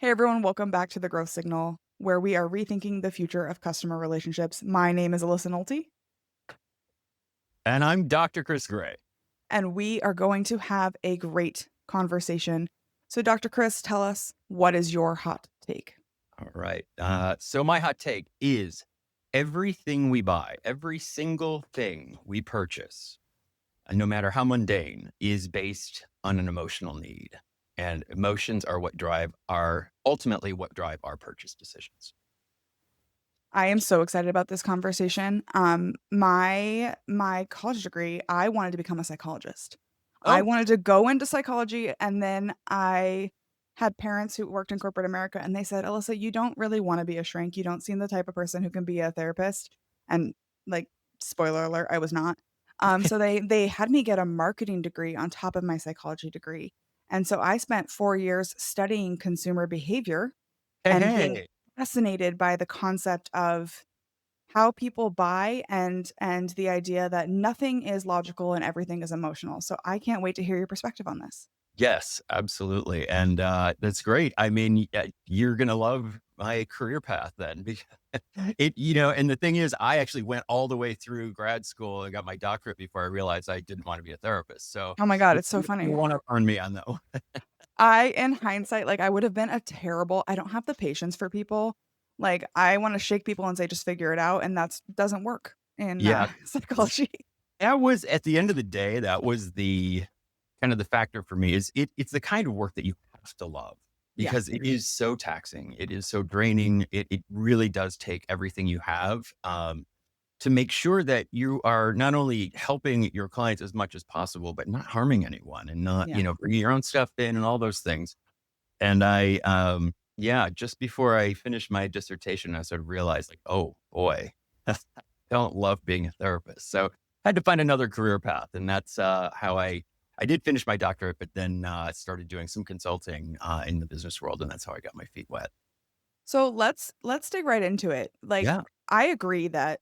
Hey everyone, welcome back to the Growth Signal, where we are rethinking the future of customer relationships. My name is Alyssa Nolte, And I'm Dr. Chris Gray. and we are going to have a great conversation. So, Dr. Chris, tell us, what is your hot take? All right. So my hot take is everything we buy, every single thing we purchase, no matter how mundane, is based on an emotional need. And emotions are ultimately what drive our purchase decisions. I am so excited about this conversation. My college degree, I wanted to become a psychologist. I Oh, wanted to go into psychology, and then I had parents who worked in corporate America, and they said, "Alyssa, you don't really want to be a shrink. You don't seem the type of person who can be a therapist." And like, spoiler alert, I was not. So they had me get a marketing degree on top of my psychology degree, and so I spent 4 years studying consumer behavior hey, and being hey. fascinated by the concept of how people buy and the idea that nothing is logical and everything is emotional. So I can't wait to hear your perspective on this. Yes, absolutely. And that's great. I mean, you're going to love my career path then. And the thing is, I actually went all the way through grad school and got my doctorate before I realized I didn't want to be a therapist. So Oh my god, you, it's so you funny. want to earn me on that one. In hindsight, like I would have been a terrible I don't have the patience for people. Like I want to shake people and say just figure it out and that's doesn't work in Yeah. psychology. That was at the end of the day, that was the kind of the factor for me is it's the kind of work that you have to love Yeah. because it is so taxing. It is so draining. It really does take everything you have. To make sure that you are not only helping your clients as much as possible, but not harming anyone and not, Yeah. bringing your own stuff in and all those things. And yeah, just before I finished my dissertation, I sort of realized like, oh boy, I don't love being a therapist. So I had to find another career path. And that's how I did finish my doctorate, but then started doing some consulting in the business world. And that's how I got my feet wet. So let's dig right into it. Like Yeah. I agree that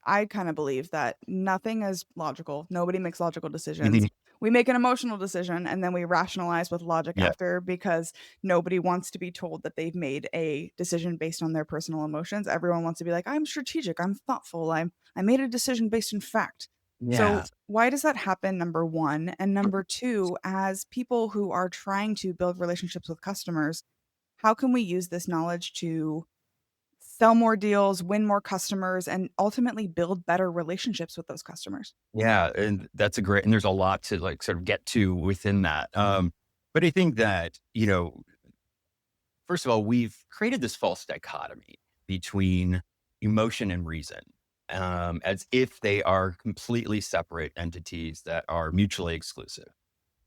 I kind of believe that nothing is logical. Nobody makes logical decisions. Mhm. We make an emotional decision and then we rationalize with logic Yeah. after because nobody wants to be told that they've made a decision based on their personal emotions. Everyone wants to be like, I'm strategic, I'm thoughtful, I made a decision based in fact. So Yeah. why does that happen? Number one. And number two, as people who are trying to build relationships with customers, how can we use this knowledge to sell more deals, win more customers, and ultimately build better relationships with those customers? Yeah, and and there's a lot to like sort of get to within that. But I think that, first of all, we've created this false dichotomy between emotion and reason, as if they are completely separate entities that are mutually exclusive.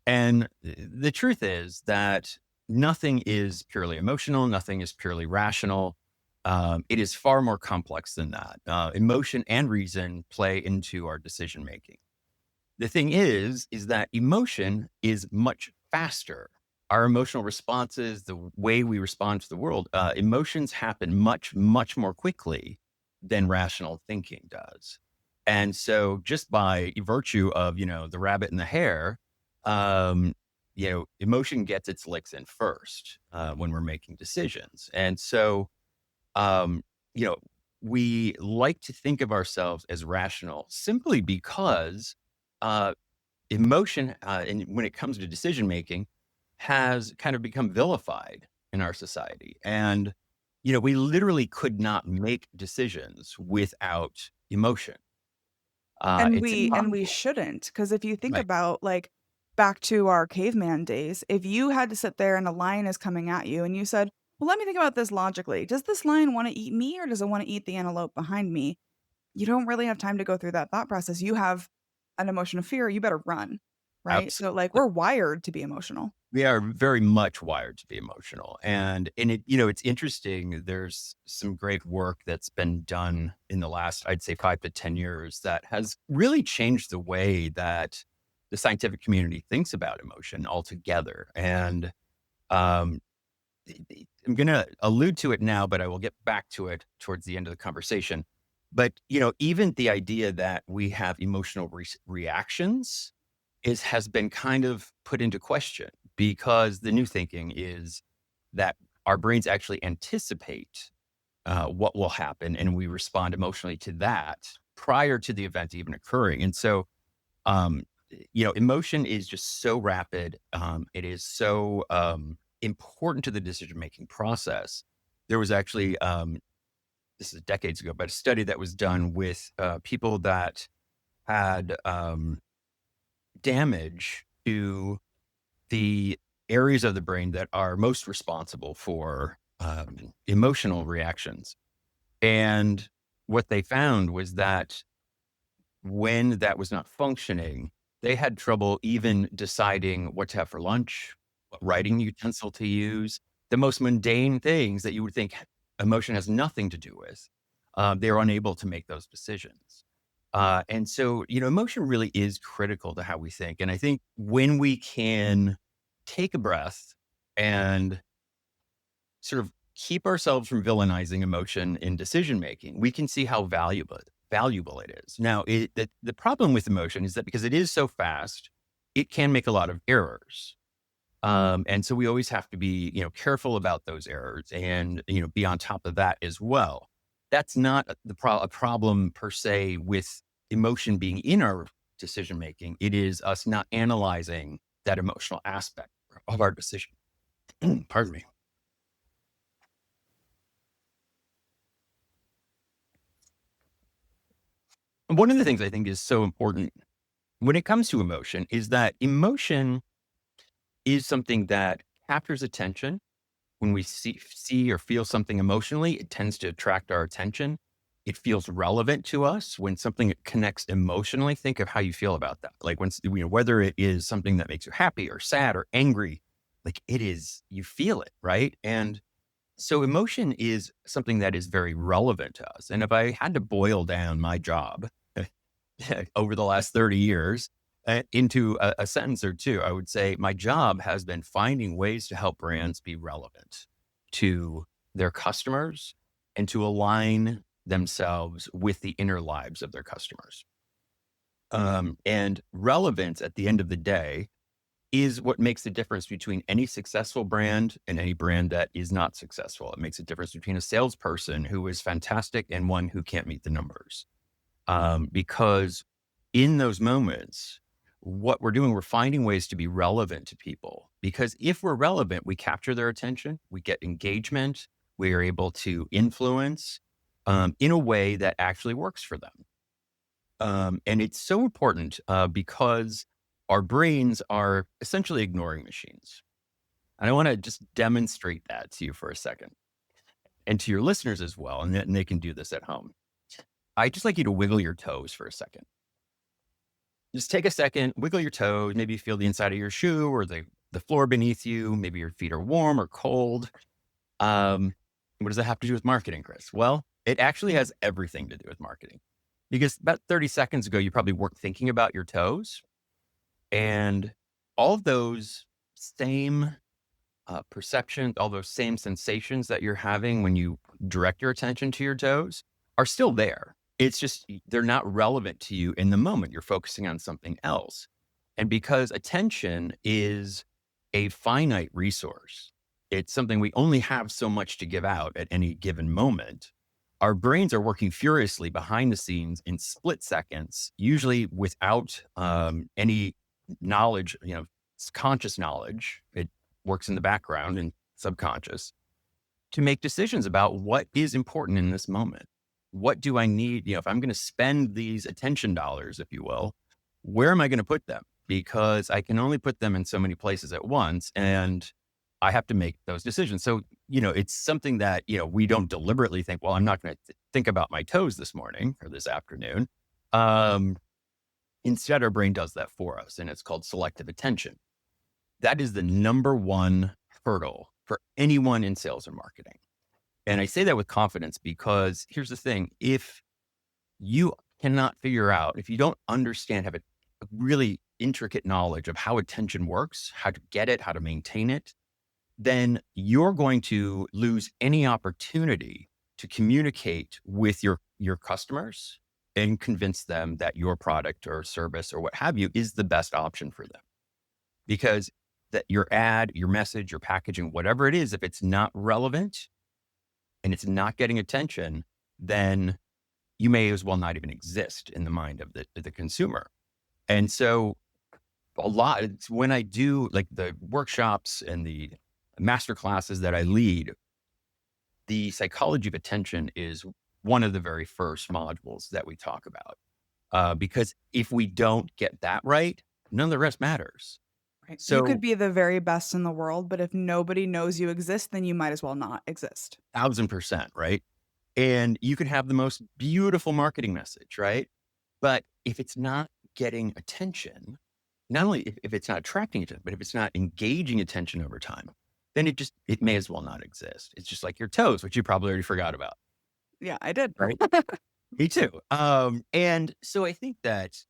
And the truth is that nothing is purely emotional, nothing is purely rational. It is far more complex than that. Emotion and reason play into our decision making. The thing is that emotion is much faster. Our emotional responses, the way we respond to the world, emotions happen much, much more quickly than rational thinking does. And so just by virtue of, the rabbit and the hare, um, emotion gets its licks in first when we're making decisions. And so, um, you know, we like to think of ourselves as rational simply because uh, emotion, and when it comes to decision making, has kind of become vilified in our society. And, we literally could not make decisions without emotion. It's And we impossible. shouldn't, because if you think Right. about, like, back to our caveman days, if you had to sit there and a lion is coming at you and you said, "Well, let me think about this logically. Does this lion wanna eat me or does it wanna eat the antelope behind me?" You don't really have time to go through that thought process. You have an emotion of fear, you better run, right? So, like, Absolutely. we're wired to be emotional. We are very much wired to be emotional. It's interesting. There's some great work that's been done in the last, I'd say 5 to 10 years that has really changed the way that the scientific community thinks about emotion altogether. And um, I'm going to allude to it now, but I will get back to it towards the end of the conversation. But, even the idea that we have emotional reactions has been kind of put into question because the new thinking is that our brains actually anticipate what will happen, and we respond emotionally to that prior to the event even occurring. And so, um, emotion is just so rapid. It is so important to the decision making process. There was actually, this is decades ago, but a study that was done with people that had damage to the areas of the brain that are most responsible for emotional reactions. And what they found was that when that was not functioning, they had trouble even deciding what to have for lunch, what writing utensil to use, the most mundane things that you would think emotion has nothing to do with. They're unable to make those decisions. And so, emotion really is critical to how we think. And I think when we can take a breath and sort of keep ourselves from villainizing emotion in decision making, we can see how valuable it is. Now, the problem with emotion is that because it is so fast, it can make a lot of errors. And so we always have to be, careful about those errors and, be on top of that as well. That's not a problem per se with emotion being in our decision making. It is us not analyzing that emotional aspect of our decision. Pardon me. One of the things I think is so important when it comes to emotion is that emotion is something that captures attention. When we see or feel something emotionally, it tends to attract our attention. It feels relevant to us when something connects emotionally. Think of how you feel about that. Like whether it is something that makes you happy or sad or angry, like it is, you feel it, right? And so emotion is something that is very relevant to us. And if I had to boil down my job over the last 30 years into a sentence or two, I would say my job has been finding ways to help brands be relevant to their customers and to align themselves with the inner lives of their customers. And relevance at the end of the day is what makes the difference between any successful brand and any brand that is not successful. It makes a difference between a salesperson who is fantastic and one who can't meet the numbers. Because in those moments, what we're doing, we're finding ways to be relevant to people. Because if we're relevant, we capture their attention, we get engagement, we are able to influence in a way that actually works for them. And it's so important because our brains are essentially ignoring machines. And I want to just demonstrate that to you for a second and to your listeners as well. And they can do this at home. I just like you to wiggle your toes for a second. Just take a second, wiggle your toes, maybe feel the inside of your shoe or the floor beneath you. Maybe your feet are warm or cold. What does that have to do with marketing, Chris? Well, it actually has everything to do with marketing because about 30 seconds ago, you probably weren't thinking about your toes, and all of those same perceptions, all those same sensations that you're having when you direct your attention to your toes are still there. It's just they're not relevant to you in the moment. You're focusing on something else. And because attention is a finite resource, it's something we only have so much to give out at any given moment. Our brains are working furiously behind the scenes in split seconds, usually without any knowledge, it's conscious knowledge. It works in the background and subconscious to make decisions about what is important in this moment. What do I need? If I'm going to spend these attention dollars, if you will, where am I going to put them? Because I can only put them in so many places at once. And I have to make those decisions. So, it's something that, we don't deliberately think, well, I'm not going to think about my toes this morning or this afternoon. Um, Instead, our brain does that for us. And it's called selective attention. That is the number one hurdle for anyone in sales or marketing. And I say that with confidence because here's the thing. If you cannot figure out, if you don't understand, have a really intricate knowledge of how attention works, how to get it, how to maintain it, then you're going to lose any opportunity to communicate with your customers and convince them that your product or service or what have you is the best option for them. Because that your ad, your message, your packaging, whatever it is, if it's not relevant and it's not getting attention, then you may as well not even exist in the mind of the consumer. And so it's when I do like the workshops and the master classes that I lead, the psychology of attention is one of the very first modules that we talk about. Because if we don't get that right, none of the rest matters. Right. You could So be the very best in the world, but if nobody knows you exist, then you might as well not exist. 1000%, right? And you can have the most beautiful marketing message, right? But if it's not getting attention, not only if it's not attracting attention, but if it's not engaging attention over time, then it may as well not exist. It's just like your toes, which you probably already forgot about, Yeah, I did. right? Me too. And so I think that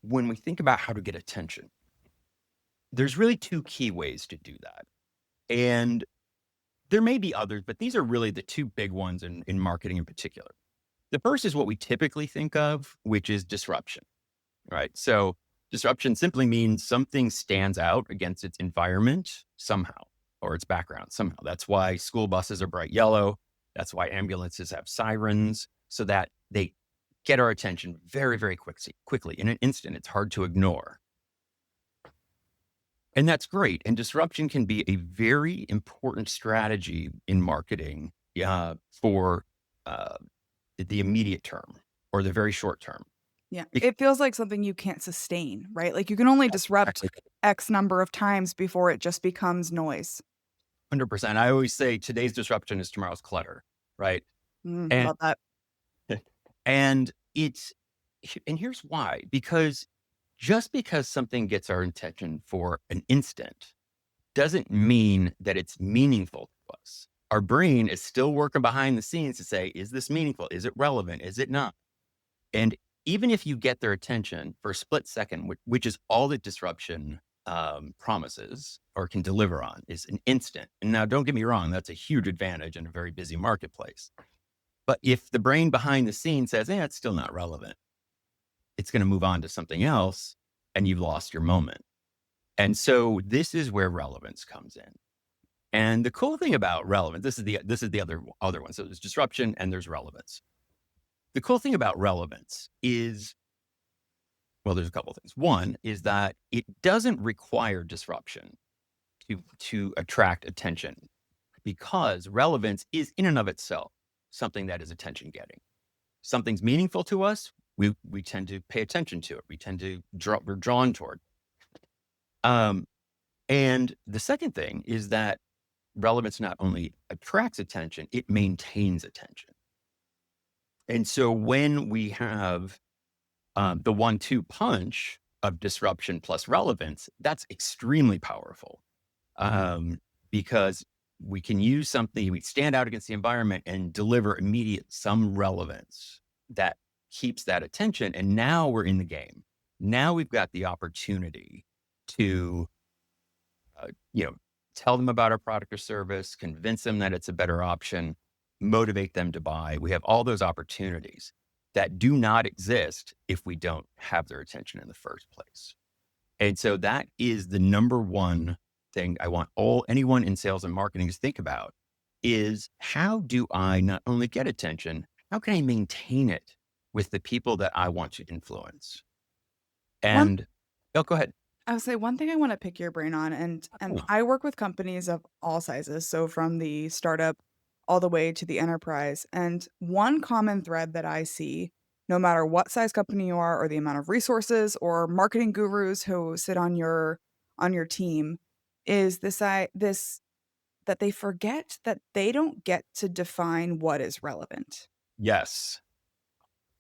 when we think about how to get attention, there's really two key ways to do that. And there may be others, but these are really the two big ones in marketing in particular. The first is what we typically think of, which is disruption, right? So disruption simply means something stands out against its environment somehow or its background somehow. That's why school buses are bright yellow. That's why ambulances have sirens so that they get our attention very, very quickly. In an instant, it's hard to ignore. And that's great. And disruption can be a very important strategy in marketing for uh, the immediate term or the very short term. Yeah, Bec- it feels like something you can't sustain, right? Like, you can only disrupt Exactly. X number of times before it just becomes noise. 100%. I always say today's disruption is tomorrow's clutter, right? And Love that. and it's and here's why. Because just because something gets our attention for an instant doesn't mean that it's meaningful to us. Our brain is still working behind the scenes to say, is this meaningful? Is it relevant? Is it not? And even if you get their attention for a split second, which is all that disruption promises or can deliver on, is an instant. And now, don't get me wrong, that's a huge advantage in a very busy marketplace. But if the brain behind the scenes says, it's still not relevant, it's going to move on to something else and you've lost your moment. And so this is where relevance comes in. And the cool thing about relevance, this is the other one. So there's disruption and there's relevance. The cool thing about relevance is, well, there's a couple of things. One is that it doesn't require disruption to attract attention because relevance is in and of itself something that is attention getting. Something's meaningful to us, we tend to pay attention to it. We tend to we're drawn toward. Um, and the second thing is that relevance not only attracts attention, it maintains attention. And so when we have the 1-2 punch of disruption plus relevance, that's extremely powerful because we can use something, we stand out against the environment and deliver immediate some relevance that keeps that attention. And now we're in the game. Now we've got the opportunity to, you know, tell them about our product or service, convince them that it's a better option, motivate them to buy. We have all those opportunities that do not exist if we don't have their attention in the first place. And so that is the number one thing I want anyone in sales and marketing to think about is how do I not only get attention, how can I maintain it with the people that I want to influence? One And go ahead. I would say one thing I wanna pick your brain on, and I work with companies of all sizes, so from the startup all the way to the enterprise, and one common thread that I see, no matter what size company you are or the amount of resources or marketing gurus who sit on your team, is this that they forget that they don't get to define what is relevant. Yes,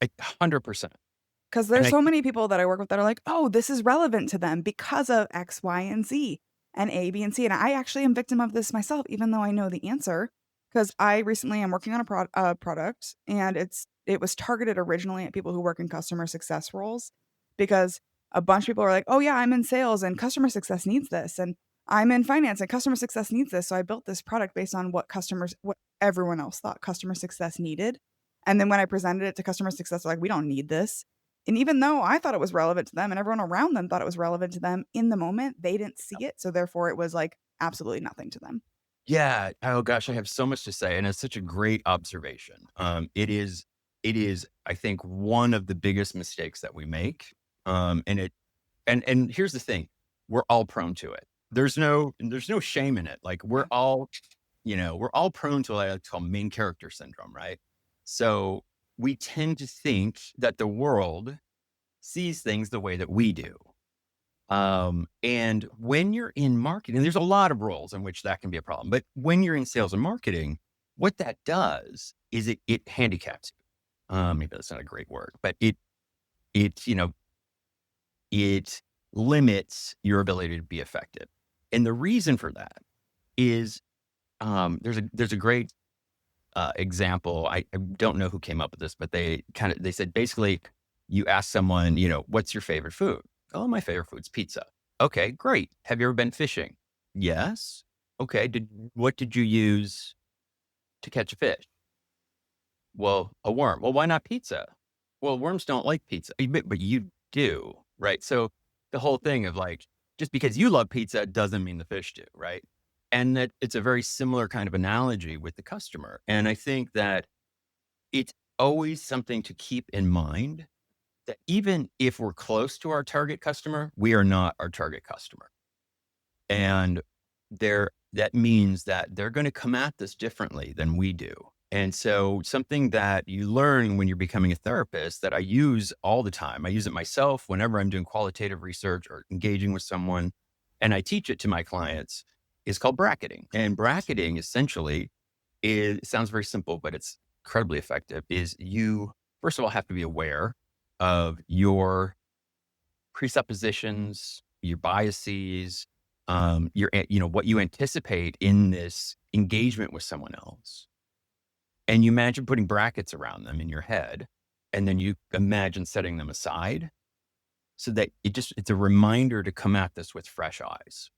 100%. 'Cause And there's I so many people that I work with that are like, "Oh, this is relevant to them because of X, Y, and Z, and A, B, and C," and I actually am victim of this myself even though I know the answer. Because I recently am working on a product, and it was targeted originally at people who work in customer success roles, because a bunch of people are like, "Oh, yeah, I'm in sales, and customer success needs this, and I'm in finance, and customer success needs this," so I built this product based on what everyone else thought customer success needed, and then when I presented it to customer success, they're like, "We don't need this." And even though I thought it was relevant to them and everyone around them thought it was relevant to them in the moment, they didn't see it. So therefore it was like absolutely nothing to them. Yeah. Oh gosh, I have so much to say, and it's such a great observation. It is, I think, one of the biggest mistakes that we make. And it, and here's the thing, we're all prone to it. There's no shame in it. Like Yeah. we're all prone to what I like to call main character syndrome, right? So we tend to think that the world sees things the way that we do. And when you're in marketing, there's a lot of roles in which that can be a problem. But when you're in sales and marketing, what that does is it handicaps you. Maybe that's not a great word, but it limits your ability to be effective. And the reason for that is there's a great example. I don't know who came up with this, but they said basically, you ask someone, what's your favorite food? Oh, my favorite food's pizza. Okay, great. Have you ever been fishing? Yes. Okay. What did you use to catch a fish? Well, a worm. Well, why not pizza? Well, worms don't like pizza, but you do, right? So the whole thing of like, just because you love pizza doesn't mean the fish do, right? And that it's a very similar kind of analogy with the customer. And I think that it's always something to keep in mind that even if we're close to our target customer, we are not our target customer. And that means that they're going to come at this differently than we do. And so something that you learn when you're becoming a therapist that I use all the time, I use it myself whenever I'm doing qualitative research or engaging with someone, and I teach it to my clients, is called bracketing. And bracketing essentially it sounds very simple, but it's incredibly effective, is you, first of all, have to be aware of your presuppositions, your biases, what you anticipate in this engagement with someone else. And you imagine putting brackets around them in your head, and then you imagine setting them aside so that it's a reminder to come at this with fresh eyes.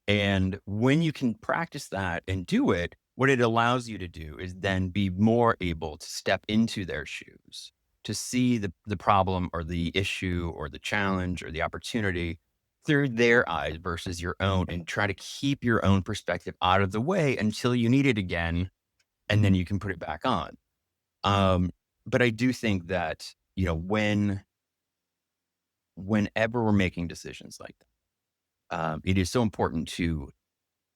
And when you can practice that and do it, what it allows you to do is then be more able to step into their shoes, to see the problem or the issue or the challenge or the opportunity through their eyes versus your own, and try to keep your own perspective out of the way until you need it again. And then you can put it back on. Um, but I do think that, whenever we're making decisions like that, it is so important to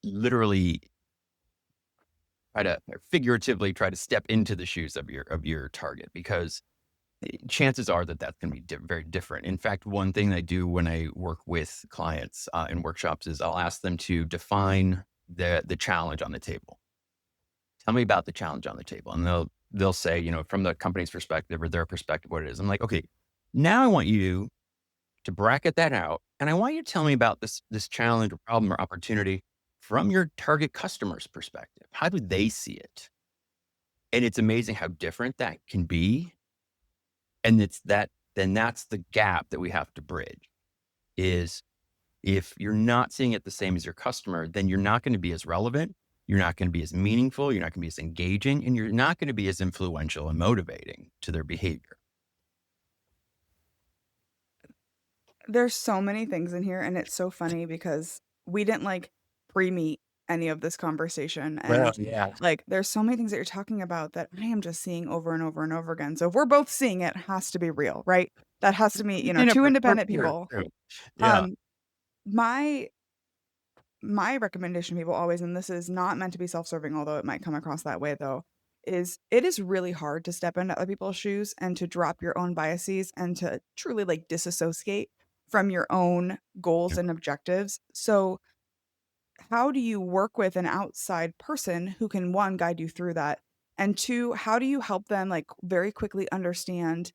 literally or figuratively try to step into the shoes of your target, because chances are that that's going to be very different. In fact, one thing I do when I work with clients in workshops is I'll ask them to define the challenge on the table. Tell me about the challenge on the table, and they'll say, from the company's perspective or their perspective, what it is. I'm like, okay, now I want you to bracket that out, and I want you to tell me about this challenge or problem or opportunity from your target customer's perspective. How do they see it? And it's amazing how different that can be. And then that's the gap that we have to bridge, is if you're not seeing it the same as your customer, then you're not going to be as relevant. You're not going to be as meaningful. You're not going to be as engaging, and you're not going to be as influential and motivating to their behavior. There's so many things in here, and it's so funny because we didn't like pre-meet any of this conversation. Well, And yeah. like there's so many things that you're talking about that I am just seeing over and over and over again. So if we're both seeing it, it has to be real, right? That has to be, You know, two for independent sure. people. True. Yeah. Um, my my recommendation to people always, and this is not meant to be self-serving, although it might come across that way though, is it is really hard to step into other people's shoes and to drop your own biases and to truly like disassociate from your own goals Yeah. and objectives. So how do you work with an outside person who can one guide you through that, and two, how do you help them like very quickly understand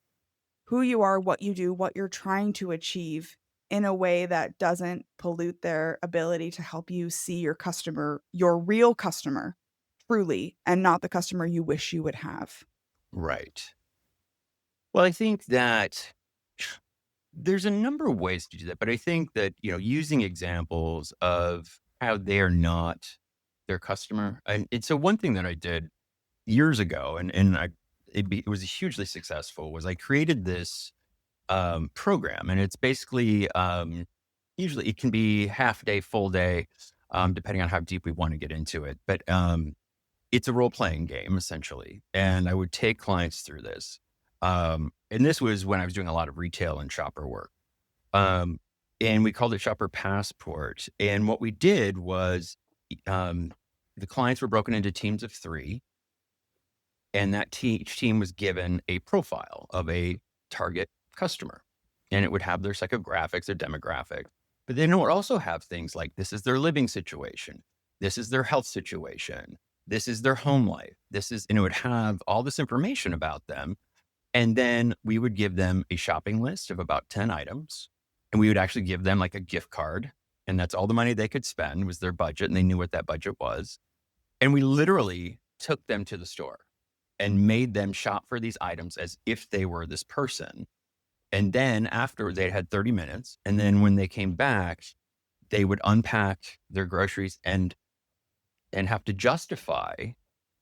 who you are, what you do, what you're trying to achieve in a way that doesn't pollute their ability to help you see your customer, your real customer, truly, and not the customer you wish you would have. Right. Well, I think that there's a number of ways to do that, but I think that, using examples of how they are not their customer. And so one thing that I did years ago, and it was hugely successful, was I created this program, and it's basically usually it can be half day, full day, depending on how deep we want to get into it. But it's a role playing game essentially, and I would take clients through this. And this was when I was doing a lot of retail and shopper work. Um, and we called it Shopper Passport. And what we did was, um, the clients were broken into teams of three, and each team was given a profile of a target customer, and it would have their psychographics, their demographics. But then it would also have things like this is their living situation, this is their health situation, this is their home life, and it would have all this information about them. And then we would give them a shopping list of about 10 items. And we would actually give them like a gift card. And that's all the money they could spend was their budget. And they knew what that budget was. And we literally took them to the store and made them shop for these items as if they were this person. And then after they had 30 minutes, and then when they came back, they would unpack their groceries and have to justify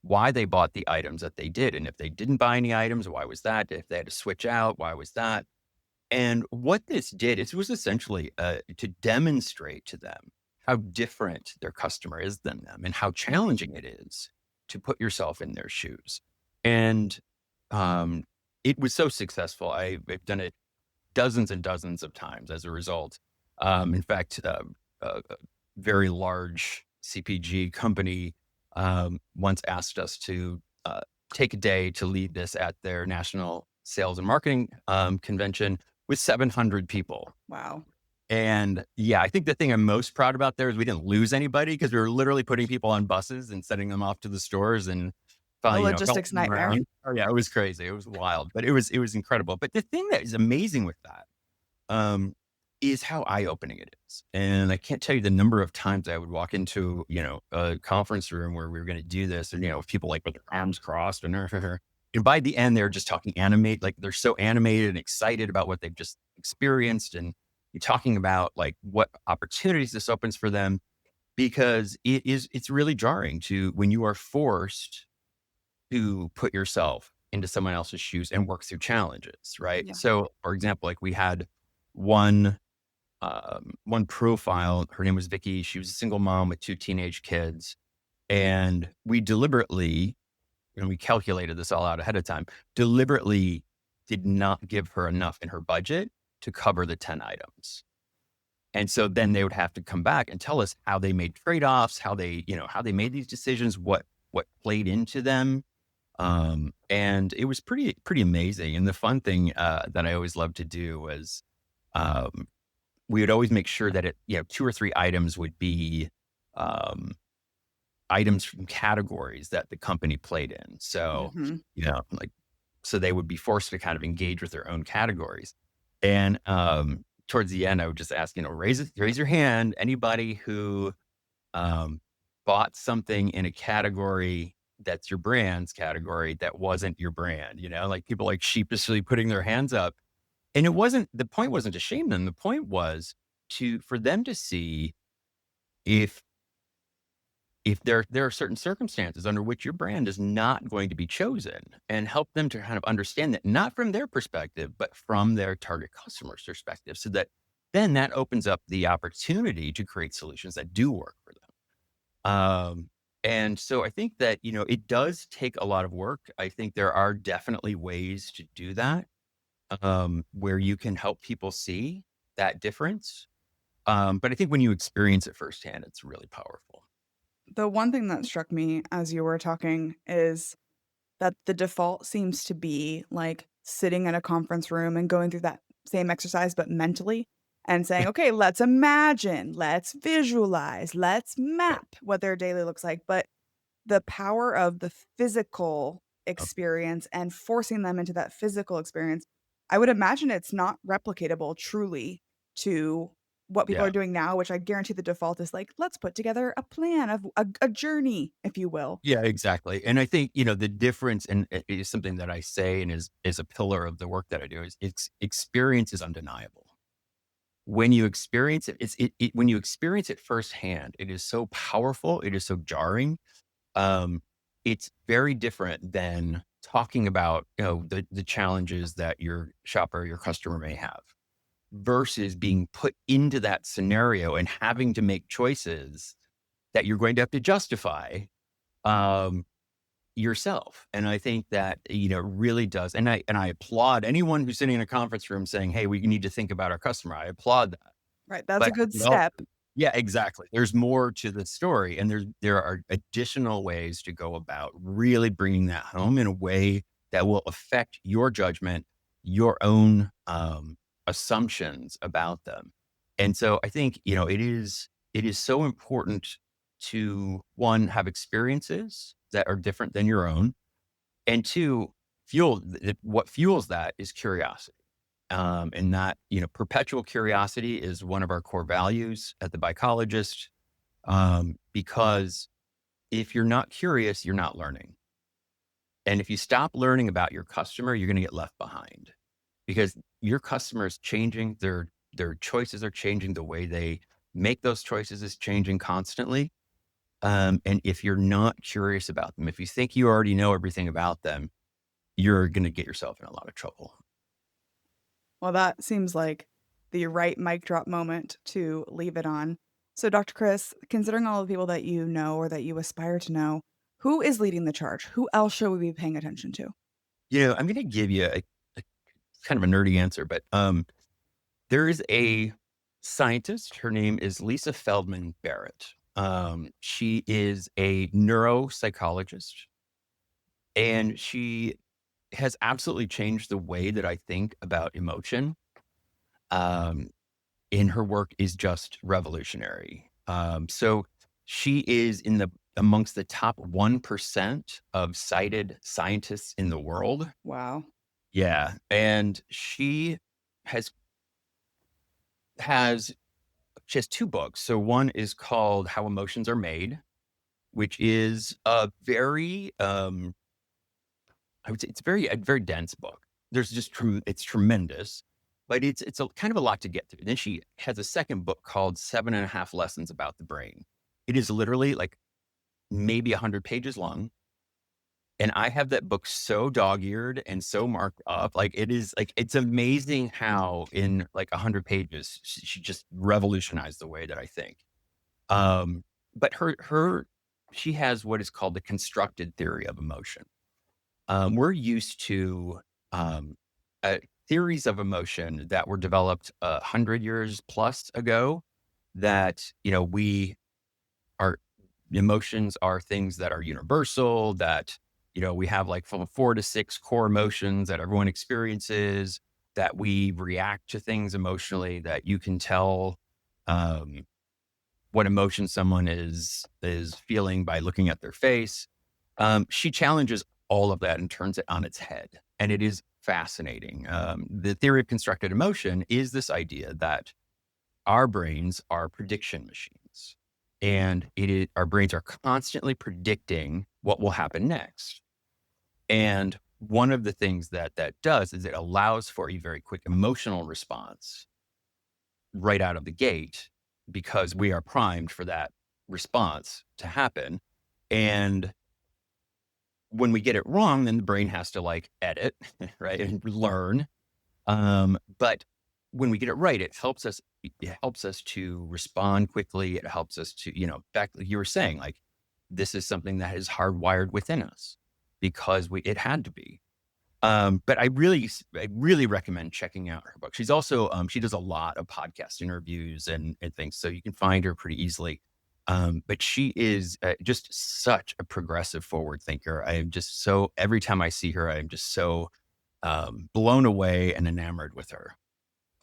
why they bought the items that they did. And if they didn't buy any items, why was that? If they had to switch out, why was that? And what this did, it was essentially to demonstrate to them how different their customer is than them and how challenging it is to put yourself in their shoes. And um, it was so successful. I've done it dozens and dozens of times as a result. In fact, a very large CPG company once asked us to take a day to lead this at their national sales and marketing convention with 700 people. Wow. And yeah, I think the thing I'm most proud about there is we didn't lose anybody because we were literally putting people on buses and sending them off to the stores and A felt logistics them nightmare. around. Oh yeah, it was crazy. It was wild, but it was incredible. But the thing that is amazing with that um, is how eye-opening it is. And I can't tell you the number of times I would walk into, a conference room where we were going to do this and, people like with their arms crossed and and by the end, they're just talking animate, like they're so animated and excited about what they've just experienced. And you're talking about like what opportunities this opens for them because it's really jarring to when you are forced to put yourself into someone else's shoes and work through challenges, right? Yeah. So, for example, like we had one one profile. Her name was Vicky. She was a single mom with two teenage kids, and we deliberately, and we calculated this all out ahead of time. Deliberately did not give her enough in her budget to cover the 10 items. And so then they would have to come back and tell us how they made trade-offs, how they made these decisions, what played into them. And it was pretty amazing. And the fun thing that I always loved to do was um, we would always make sure that two or three items would be um, items from categories that the company played in. So, Mhm. like, so they would be forced to kind of engage with their own categories. And towards the end, I would just ask, raise your hand, anybody who um, bought something in a category that's your brand's category that wasn't your brand, like people like sheepishly putting their hands up. And the point wasn't to shame them. The point was for them to see if there are certain circumstances under which your brand is not going to be chosen and help them to kind of understand that not from their perspective, but from their target customer's perspective. So that then that opens up the opportunity to create solutions that do work for them. And so I think that, it does take a lot of work. I think there are definitely ways to do that where you can help people see that difference. But I think when you experience it firsthand, it's really powerful. The one thing that struck me as you were talking is that the default seems to be, like, sitting in a conference room and going through that same exercise, but mentally, and saying, "Okay, let's imagine, let's visualize, let's Right. map what their daily looks like," but the power of the physical Uh, experience and forcing them into that physical experience, I would imagine it's not replicatable truly to what people are Yeah. doing now, which I guarantee the default is like, "Let's put together a plan of a journey," if you will. Yeah, exactly. And I think, the difference and it is something that I say and is a pillar of the work that I do is experience is undeniable. When you experience it, when you experience it firsthand, it is so powerful, it is so jarring. Um, it's very different than talking about, the challenges that your shopper, your customer may have versus being put into that scenario and having to make choices that you're going to have to justify, um, yourself. And I think that, really does. And I applaud anyone who's sitting in a conference room saying, "Hey, we need to think about our customer." I applaud that. Right, that's a But good no, step. yeah, exactly. There's more to the story, and there are additional ways to go about really bringing that home in a way that will affect your judgment, your own, assumptions about them. And so I think, it is so important to, 1, have experiences that are different than your own, and 2, what fuels that is curiosity. And that, perpetual curiosity is one of our core values at the Bichologist, because if you're not curious, you're not learning. And if you stop learning about your customer, you're going to get left behind because your customer is changing. Their choices are changing. The way they make those choices is changing constantly. And if you're not curious about them, if you think you already know everything about them, you're going to get yourself in a lot of trouble. Well, that seems like the right mic drop moment to leave it on. So, Dr. Chris, considering all the people that you know or that you aspire to know, who is leading the charge? Who else should we be paying attention to? I'm going to give you a kind of a nerdy answer, but there is a scientist. Her name is Lisa Feldman Barrett. She is a neuropsychologist, and she has absolutely changed the way that I think about emotion. Um, and her work is just revolutionary. So she is in the amongst the top 1% of cited scientists in the world. Wow. Yeah, and has has she has 2 books. So one is called How Emotions Are Made, which is a very, I would say it's a very dense book. There's just it's tremendous, but it's a kind of a lot to get through. Then she has a second book called 7.5 Lessons About the Brain. It is literally like maybe 100 pages long, and I have that book so dog-eared and so marked up. Like, it is like, it's amazing how in like 100 pages, she just revolutionized the way that I think. But she has what is called the constructed theory of emotion. We're used to, um, theories of emotion that were developed 100 years plus ago that, we our emotions are things that are universal, that, we have like from 4 to 6 core emotions that everyone experiences, that we react to things emotionally, that you can tell, um, what emotion someone is feeling by looking at their face. She challenges all of that and turns it on its head, and it is fascinating. The theory of constructed emotion is this idea that our brains are prediction machines, and our brains are constantly predicting what will happen next. And one of the things that that does is it allows for a very quick emotional response right out of the gate because we are primed for that response to happen. And when we get it wrong, then the brain has to like edit, right, and learn. But when we get it right, it helps us to respond quickly. It helps us to, back like you were saying, like this is something that is hardwired within us because it had to be. But I really recommend checking out her book. She's also, she does a lot of podcast interviews and things, so you can find her pretty easily. But she is just such a progressive forward thinker. I am just so, every time I see her, I am just so blown away and enamored with her.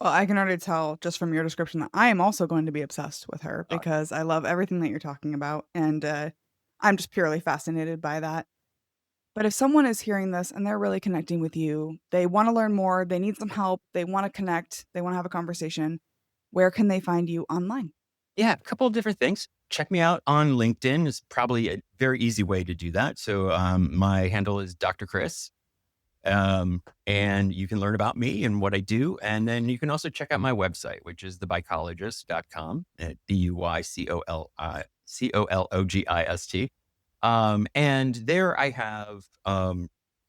Well, I can already tell just from your description that I am also going to be obsessed with her Uh, because I love everything that you're talking about, and, I'm just purely fascinated by that. But if someone is hearing this and they're really connecting with you, they wanna learn more, they need some help, they wanna connect, they wanna have a conversation, where can they find you online? yeah, a couple of different things. Check me out on LinkedIn is probably a very easy way to do that. So my handle is Dr. Chris. And you can learn about me and what I do. And then you can also check out my website, which is thebichologist.com at BUYCOLOGIST. And there I have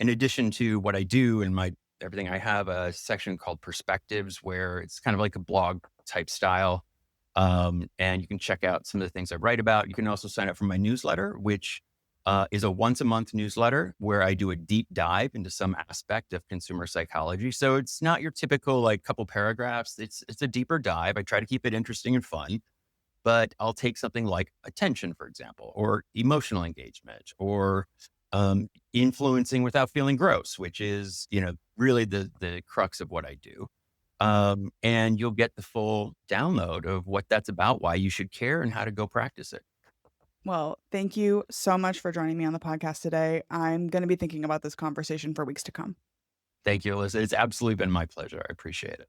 in addition to what I do and my everything, I have a section called Perspectives where it's kind of like a blog type style. And you can check out some of the things I write about. You can also sign up for my newsletter, which is a once a month newsletter where I do a deep dive into some aspect of consumer psychology. So it's not your typical like couple paragraphs. It's a deeper dive. I try to keep it interesting and fun, but I'll take something like attention, for example, or emotional engagement, or influencing without feeling gross, which is really the crux of what I do. And you'll get the full download of what that's about, why you should care, and how to go practice it. Well, thank you so much for joining me on the podcast today. I'm going to be thinking about this conversation for weeks to come. Thank you, Alyssa. It's absolutely been my pleasure. I appreciate it.